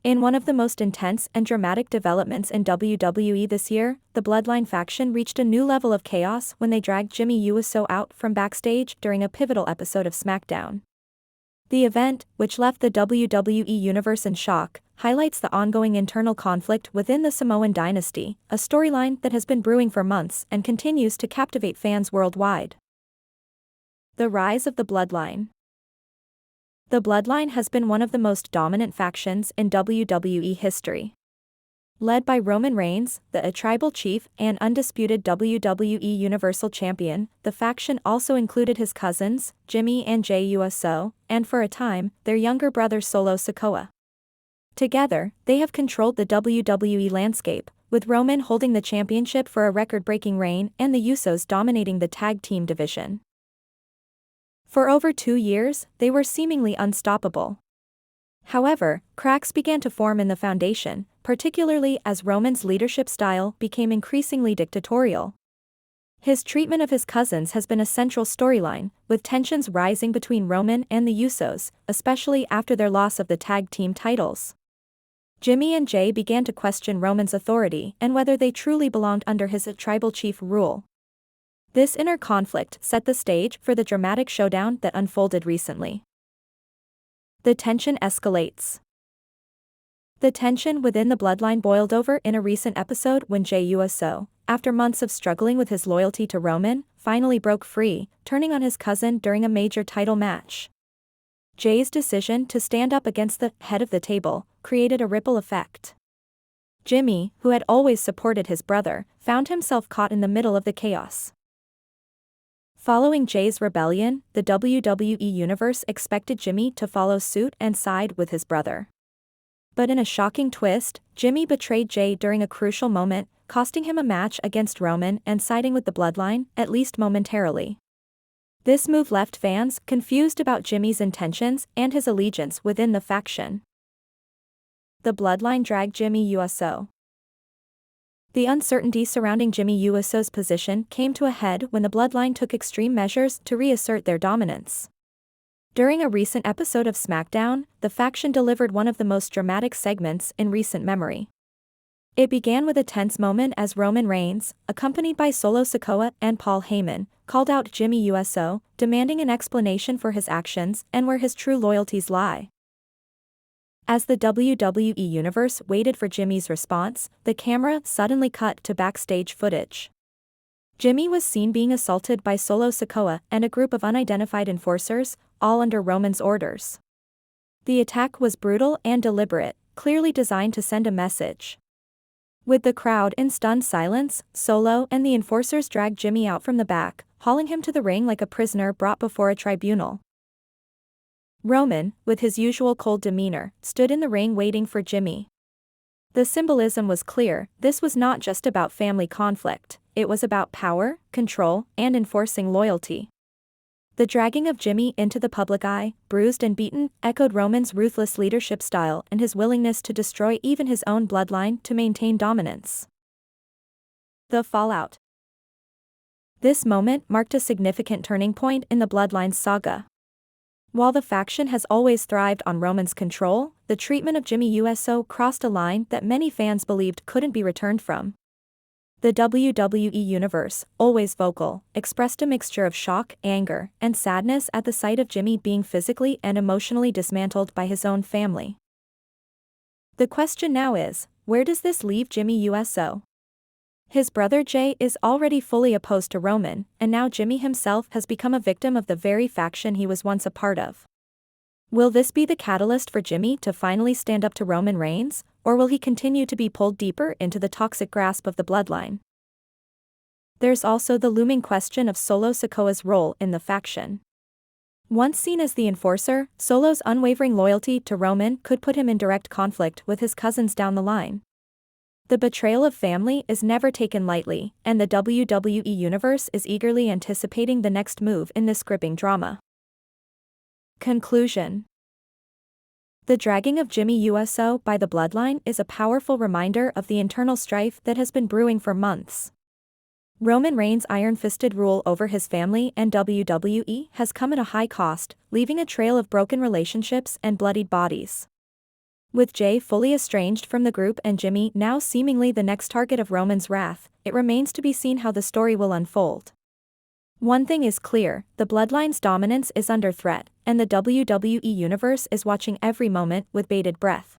In one of the most intense and dramatic developments in WWE this year, the Bloodline faction reached a new level of chaos when they dragged Jimmy Uso out from backstage during a pivotal episode of SmackDown. The event, which left the WWE Universe in shock, highlights the ongoing internal conflict within the Samoan dynasty, a storyline that has been brewing for months and continues to captivate fans worldwide. The rise of the Bloodline. The Bloodline has been one of the most dominant factions in WWE history. Led by Roman Reigns, the tribal chief and undisputed WWE Universal Champion, the faction also included his cousins, Jimmy and Jey Uso, and for a time, their younger brother Solo Sikoa. Together, they have controlled the WWE landscape, with Roman holding the championship for a record-breaking reign and the Usos dominating the tag team division. For over 2 years, they were seemingly unstoppable. However, cracks began to form in the foundation, particularly as Roman's leadership style became increasingly dictatorial. His treatment of his cousins has been a central storyline, with tensions rising between Roman and the Usos, especially after their loss of the tag team titles. Jimmy and Jey began to question Roman's authority and whether they truly belonged under his tribal chief rule. This inner conflict set the stage for the dramatic showdown that unfolded recently. The tension escalates. The tension within the Bloodline boiled over in a recent episode when Jey Uso, after months of struggling with his loyalty to Roman, finally broke free, turning on his cousin during a major title match. Jey's decision to stand up against the head of the table created a ripple effect. Jimmy, who had always supported his brother, found himself caught in the middle of the chaos. Following Jey's rebellion, the WWE Universe expected Jimmy to follow suit and side with his brother. But in a shocking twist, Jimmy betrayed Jey during a crucial moment, costing him a match against Roman and siding with the Bloodline, at least momentarily. This move left fans confused about Jimmy's intentions and his allegiance within the faction. The Bloodline dragged Jimmy Uso. The uncertainty surrounding Jimmy Uso's position came to a head when the Bloodline took extreme measures to reassert their dominance. During a recent episode of SmackDown, the faction delivered one of the most dramatic segments in recent memory. It began with a tense moment as Roman Reigns, accompanied by Solo Sikoa and Paul Heyman, called out Jimmy Uso, demanding an explanation for his actions and where his true loyalties lie. As the WWE Universe waited for Jimmy's response, the camera suddenly cut to backstage footage. Jimmy was seen being assaulted by Solo Sikoa and a group of unidentified enforcers, all under Roman's orders. The attack was brutal and deliberate, clearly designed to send a message. With the crowd in stunned silence, Solo and the enforcers dragged Jimmy out from the back, hauling him to the ring like a prisoner brought before a tribunal. Roman, with his usual cold demeanor, stood in the ring waiting for Jimmy. The symbolism was clear: this was not just about family conflict, it was about power, control, and enforcing loyalty. The dragging of Jimmy into the public eye, bruised and beaten, echoed Roman's ruthless leadership style and his willingness to destroy even his own bloodline to maintain dominance. The fallout. This moment marked a significant turning point in the Bloodline's saga. While the faction has always thrived on Roman's control, the treatment of Jimmy Uso crossed a line that many fans believed couldn't be returned from. The WWE Universe, always vocal, expressed a mixture of shock, anger, and sadness at the sight of Jimmy being physically and emotionally dismantled by his own family. The question now is, where does this leave Jimmy Uso? His brother Jey is already fully opposed to Roman, and now Jimmy himself has become a victim of the very faction he was once a part of. Will this be the catalyst for Jimmy to finally stand up to Roman Reigns, or will he continue to be pulled deeper into the toxic grasp of the Bloodline? There's also the looming question of Solo Sikoa's role in the faction. Once seen as the enforcer, Solo's unwavering loyalty to Roman could put him in direct conflict with his cousins down the line. The betrayal of family is never taken lightly, and the WWE Universe is eagerly anticipating the next move in this gripping drama. Conclusion. The dragging of Jimmy Uso by the Bloodline is a powerful reminder of the internal strife that has been brewing for months. Roman Reigns' iron-fisted rule over his family and WWE has come at a high cost, leaving a trail of broken relationships and bloodied bodies. With Jay fully estranged from the group and Jimmy now seemingly the next target of Roman's wrath, it remains to be seen how the story will unfold. One thing is clear, the Bloodline's dominance is under threat, and the WWE Universe is watching every moment with bated breath.